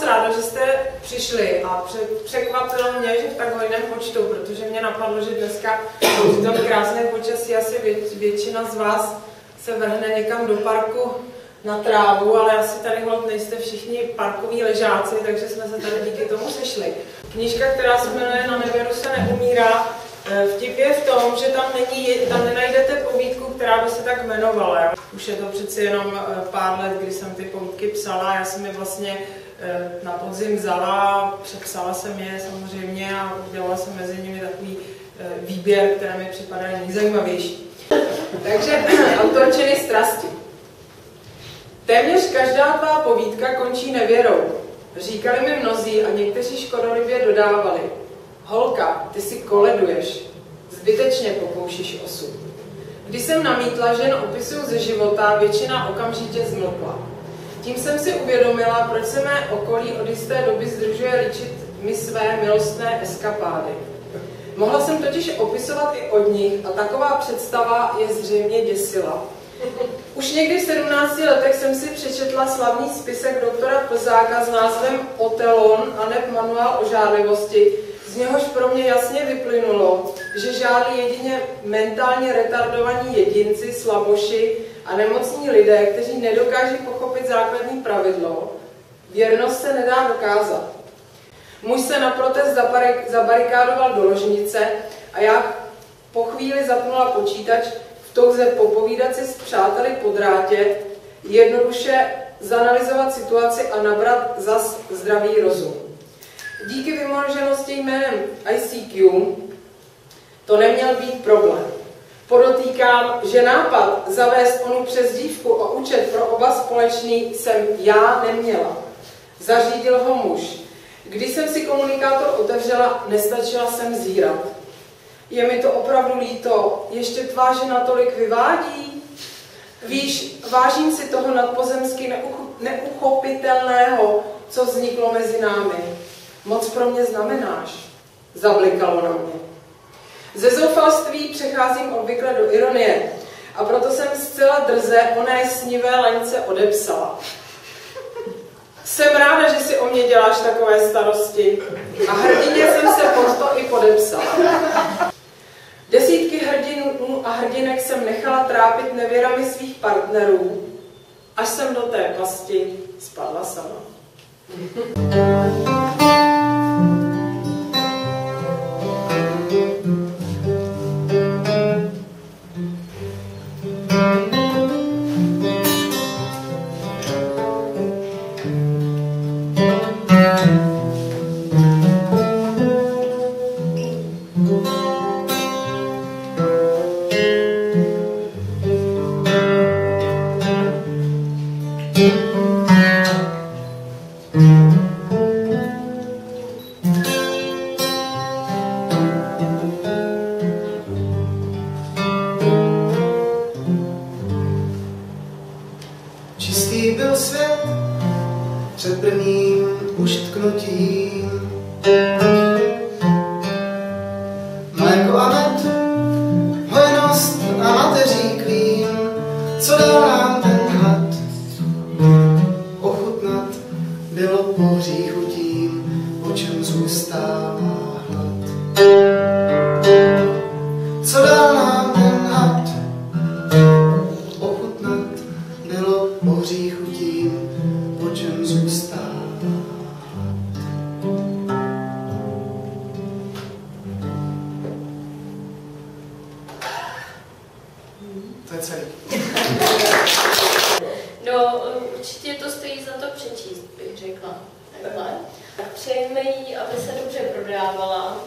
ráda, že jste přišli a překvapilo mě, že v tak hojném počtu, protože mě napadlo, že dneska v tom krásném počasí asi většina z vás se vrhne někam do parku na trávu, ale asi tady holt nejste všichni parkoví ležáci, takže jsme se tady díky tomu sešli. Knížka, která se jmenuje Na nevěru se neumírá, vtip je v tom, že tam nenajdete povídku, která by se tak jmenovala. Už je to přeci jenom pár let, kdy jsem ty povídky psala. Já jsem je vlastně na podzim vzala, přepsala jsem je samozřejmě a udělala jsem mezi nimi takový výběr, které mi připadají nejzajímavější. Takže autorčiny strasti. Téměř každá tvá povídka končí nevěrou. Říkali mi mnozí a někteří škodolibě dodávali. Holka, ty si koleduješ. Zbytečně pokoušíš osud. Když jsem namítla, že jen opisuju ze života, většina okamžitě zmlkla. Tím jsem si uvědomila, proč se mé okolí od jisté doby združuje líčit mi své milostné eskapády. Mohla jsem totiž opisovat i od nich a taková představa je zřejmě děsila. Už někdy v 17 letech jsem si přečetla slavný spisek doktora Plzáka s názvem Otelon a neb manuál o žárlivosti, z něhož pro mě jasně vyplynulo, že žádlí jedině mentálně retardovaní jedinci, slaboši a nemocní lidé, kteří nedokáží pochopit základní pravidlo. Věrnost se nedá dokázat. Muž se na protest zabarikádoval do ložnice a já po chvíli zapnula počítač v touze popovídat si s přáteli po drátě, jednoduše zanalyzovat situaci a nabrat zas zdravý rozum. Díky vymoženosti jménem ICQ to neměl být problém. Podotýkám, že nápad zavést onu přezdívku a účet pro oba společný jsem já neměla. Zařídil ho muž. Když jsem si komunikátor otevřela, nestačila jsem zírat. Je mi to opravdu líto, ještě tvá žena tolik vyvádí? Víš, vážím si toho nadpozemsky neuchopitelného, co vzniklo mezi námi. Moc pro mě znamenáš, zablikalo na mě. Ze zoufalství přecházím obvykle do ironie a proto jsem zcela drze oné snivé laňce odepsala. Jsem ráda, že si o mě děláš takové starosti a hrdině jsem se pod to i podepsala. Desítky hrdinů a hrdinek jsem nechala trápit nevěrami svých partnerů, až jsem do té pasti spadla sama. Čistý byl svět před prvním uštknutím. Mléko a med, hojenost a mateří klín, co dal nám ten had? Ochutnat bylo po hříchu tím, po čem zůstává hlad. Co dal nám ten had? Ochutnat bylo po hříchu tím, po čem zůstává hlad. To je celý. No, určitě to stojí za to přečíst, bych řekla. Takhle. Přejeme jí, aby se dobře prodávala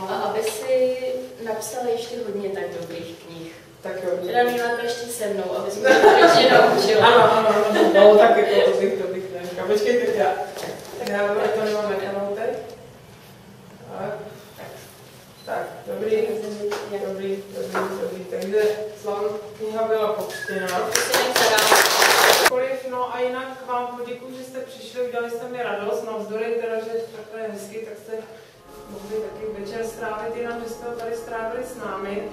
a aby si napsala ještě hodně tak dobrých knih. Tak jo. Teda nejlépe ještě se mnou, aby jsme to ještě naučila. Ano, no tak jako to bych neříkala. Počkejte, já to nemám nekanou teď. Tak, dobrý. Takže slavná kniha byla pokřtěna. No a jinak vám poděkuji, že jste přišli, udělali jste mi radost, navzdory teda, že takhle hezky, tak jste mohli taky večer strávit, jenom že jste ho tady strávili s námi.